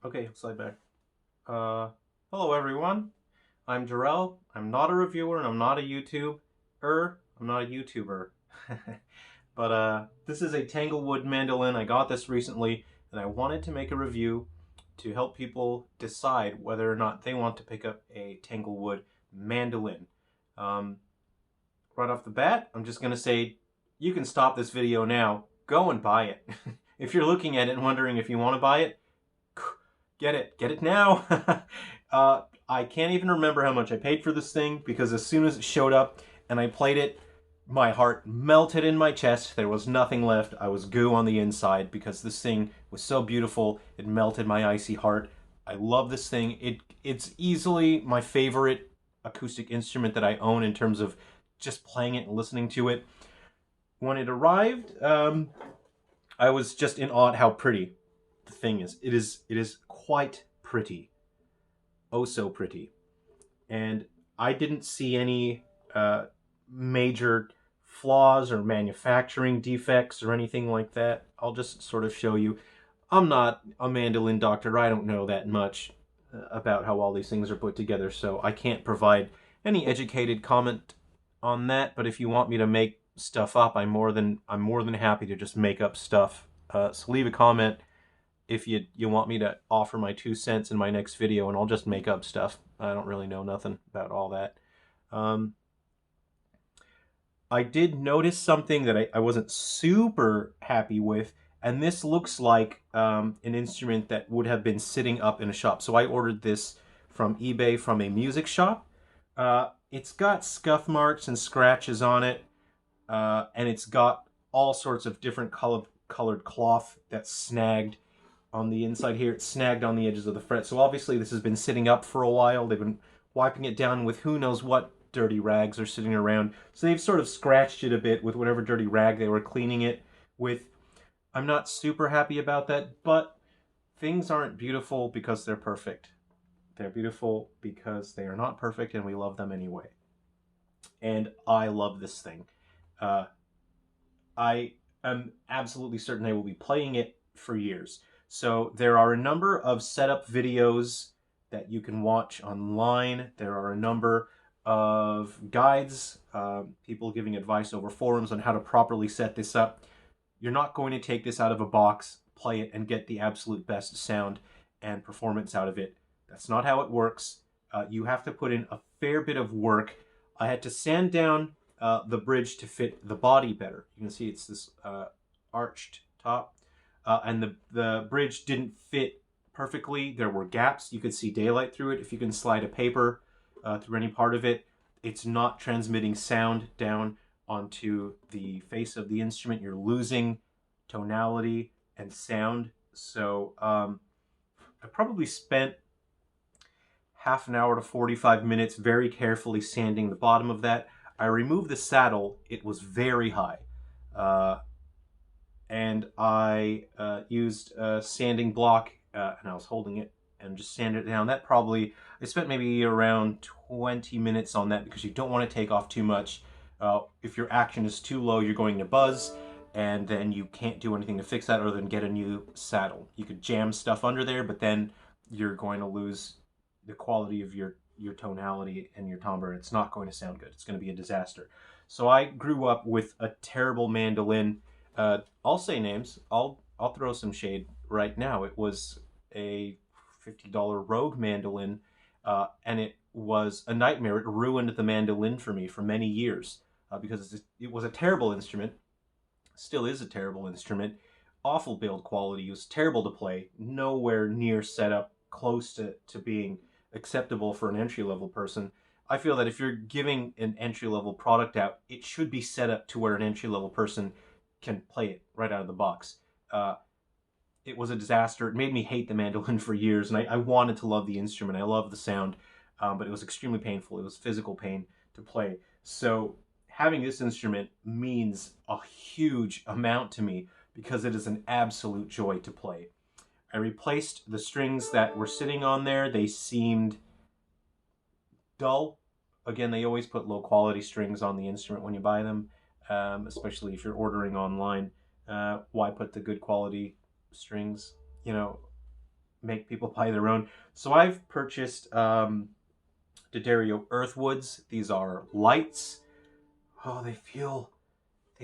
Okay, slide back. Hello everyone. I'm Jarrell. I'm not a reviewer and I'm not a YouTuber. I'm not a YouTuber. But this is a Tanglewood mandolin. I got this recently and I wanted to make a review to help people decide whether or not they want to pick up a Tanglewood mandolin. Um, right off the bat, I'm just going to say you can stop this video now. Go and buy it. If you're looking at it and wondering if you want to buy it, get it now. I can't even remember how much I paid for this thing because as soon as it showed up and I played it, my heart melted in my chest. There was nothing left. I was goo on the inside because this thing was so beautiful. It melted my icy heart. I love this thing. It's easily my favorite acoustic instrument that I own in terms of just playing it and listening to it. When it arrived, I was just in awe at how pretty the thing is. It is quite pretty. Oh, so pretty. And I didn't see any major flaws or manufacturing defects or anything like that. I'll just sort of show you. I'm not a mandolin doctor. I don't know that much about how all these things are put together, so I can't provide any educated comment on that. But if you want me to make stuff up, I'm more than happy to just make up stuff. So leave a comment if you want me to offer my 2 cents in my next video, and I'll just make up stuff. I don't really know nothing about all that. Um, I did notice something that I wasn't super happy with, and this looks like an instrument that would have been sitting up in a shop. So I ordered this from eBay from a music shop. It's got scuff marks and scratches on it, and it's got all sorts of different colored cloth that's snagged on the inside here. It's snagged on the edges of the fret. So obviously this has been sitting up for a while. They've been wiping it down with who knows what dirty rags are sitting around. So they've sort of scratched it a bit with whatever dirty rag they were cleaning it with. I'm not super happy about that, but things aren't beautiful because they're perfect. They're beautiful because they are not perfect and we love them anyway. And I love this thing. Uh, I am absolutely certain I will be playing it for years. So there are a number of setup videos that you can watch online. There are a number of guides, people giving advice over forums on how to properly set this up. You're not going to take this out of a box, play it, and get the absolute best sound and performance out of it. That's not how it works. You have to put in a fair bit of work. I had to sand down the bridge to fit the body better. You can see it's this arched top, and the bridge didn't fit perfectly. There were gaps. You could see daylight through it. If you can slide a paper through any part of it, it's not transmitting sound down onto the face of the instrument. You're losing tonality and sound. So I probably spent half an hour to 45 minutes very carefully sanding the bottom of that. I removed the saddle. It was very high. And I used a sanding block, and I was holding it and just sanded it down. I spent maybe around 20 minutes on that because you don't want to take off too much. If your action is too low, you're going to buzz, and then you can't do anything to fix that other than get a new saddle. You could jam stuff under there, but then you're going to lose the quality of your tonality and your timbre. It's not going to sound good. It's going to be a disaster. So I grew up with a terrible mandolin. I'll say names. I'll throw some shade right now. It was a $50 Rogue mandolin, and it was a nightmare. It ruined the mandolin for me for many years because it was a terrible instrument. Still is a terrible instrument. Awful build quality. It was terrible to play. Nowhere near set up close to being acceptable for an entry-level person. I feel that if you're giving an entry-level product out, it should be set up to where an entry-level person can play it right out of the box. It was a disaster. It made me hate the mandolin for years, and I wanted to love the instrument. I love the sound, but it was extremely painful. It was physical pain to play. So having this instrument means a huge amount to me because it is an absolute joy to play. I replaced the strings that were sitting on there. They seemed dull. Again, they always put low quality strings on the instrument when you buy them, especially if you're ordering online. Why put the good quality strings? You know, make people buy their own. So I've purchased D'Addario Earthwoods. These are lights. Oh, they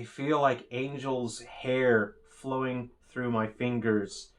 feel like angels' hair flowing through my fingers.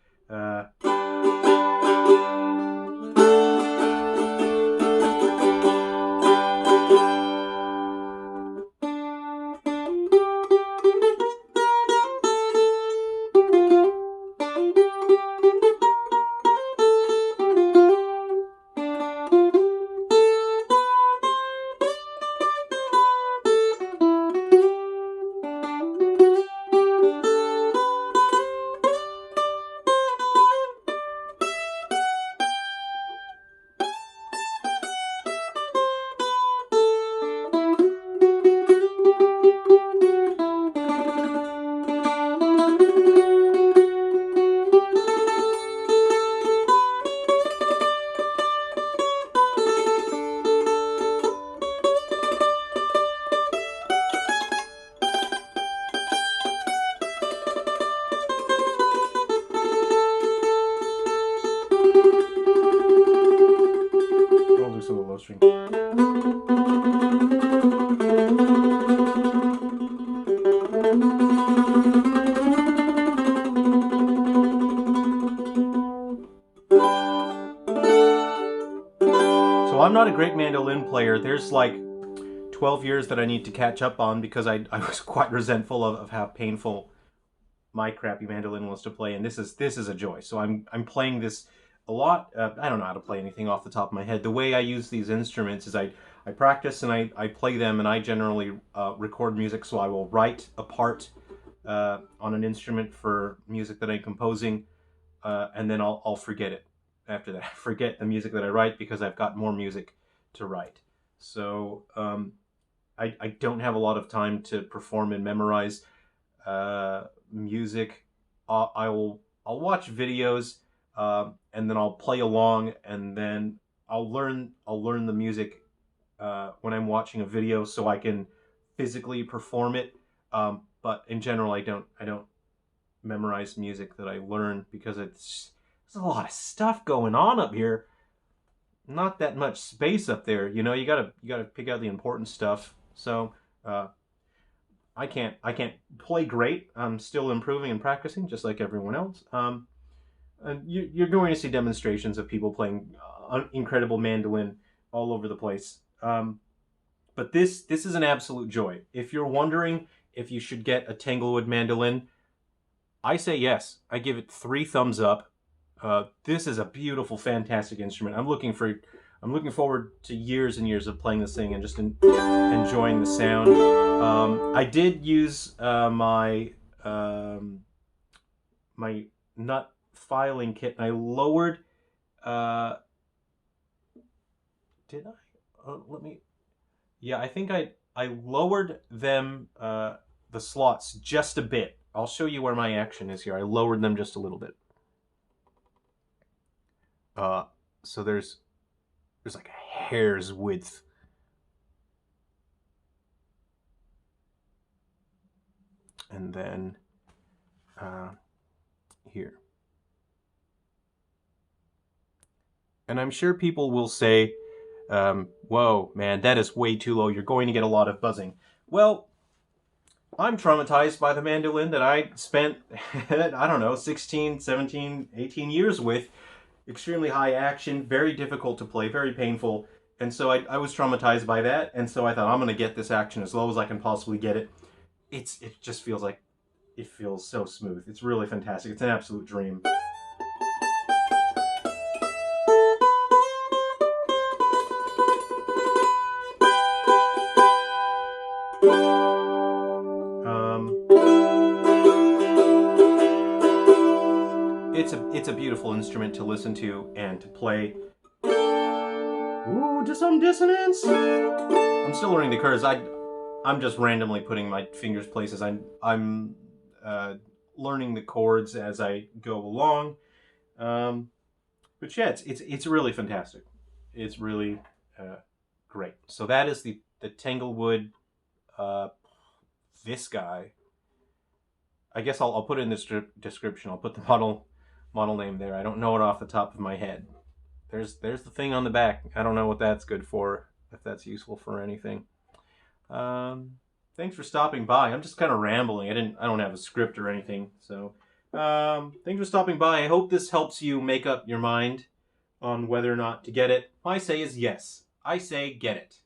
I'll do some of the low string. So I'm not a great mandolin player. There's like 12 years that I need to catch up on because I was quite resentful of how painful my crappy mandolin was to play, and this is a joy. So I'm playing this a lot. I don't know how to play anything off the top of my head. The way I use these instruments is I practice and I play them, and I generally record music. So I will write a part on an instrument for music that I'm composing, and then I'll forget it after that. I forget the music that I write because I've got more music to write. So I don't have a lot of time to perform and memorize music. I'll watch videos, and then I'll play along, and then I'll learn the music when I'm watching a video, so I can physically perform it. But in general, I don't memorize music that I learn because there's a lot of stuff going on up here. Not that much space up there, you know. You gotta pick out the important stuff. So I can't play great. I'm still improving and practicing, just like everyone else. And you're going to see demonstrations of people playing incredible mandolin all over the place. But this is an absolute joy. If you're wondering if you should get a Tanglewood mandolin, I say yes. I give it 3 thumbs up. This is a beautiful, fantastic instrument. I'm looking forward to years and years of playing this thing and just enjoying the sound. I did use my my nut filing kit, and I lowered. Did I? Let me. Yeah, I think I lowered them the slots just a bit. I'll show you where my action is here. I lowered them just a little bit. So there's like a hair's width. And then here. And I'm sure people will say, whoa, man, that is way too low. You're going to get a lot of buzzing. Well, I'm traumatized by the mandolin that I spent, I don't know, 16, 17, 18 years with. Extremely high action, very difficult to play, very painful. And so I was traumatized by that. And so I thought, I'm going to get this action as low as I can possibly get it. It just feels like, it feels so smooth. It's really fantastic. It's an absolute dream. It's a beautiful instrument to listen to and to play. Ooh, just some dissonance. I'm still learning the chords. I'm just randomly putting my fingers places. I'm learning the chords as I go along. But yeah, it's really fantastic. It's really great. So that is the Tanglewood. This guy. I guess I'll put it in the description. I'll put the model model name there. I don't know it off the top of my head. There's the thing on the back. I don't know what that's good for, if that's useful for anything. Thanks for stopping by. I'm just kind of rambling. I don't have a script or anything. So thanks for stopping by. I hope this helps you make up your mind on whether or not to get it. My say is yes. I say get it.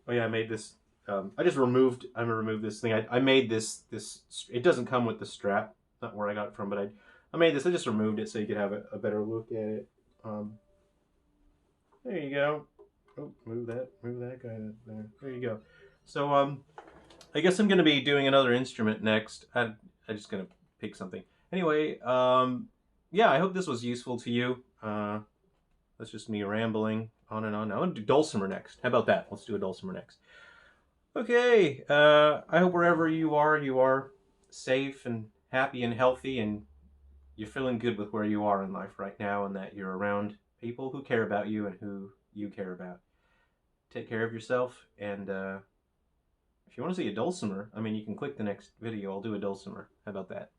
Oh yeah, I made this. I'm gonna remove this thing. I made this. It doesn't come with the strap. Not where I got it from, but I made this. I just removed it so you could have a better look at it. There you go. Oh, move that guy there. There you go. So I guess I'm gonna be doing another instrument next. I'm just gonna pick something. Anyway, yeah, I hope this was useful to you. That's just me rambling on and on. Now I'm gonna do dulcimer next. How about that? Let's do a dulcimer next. Okay. I hope wherever you are safe and happy and healthy, and you're feeling good with where you are in life right now, and that you're around people who care about you and who you care about. Take care of yourself, and if you want to see a dulcimer, I mean, you can click the next video. I'll do a dulcimer. How about that?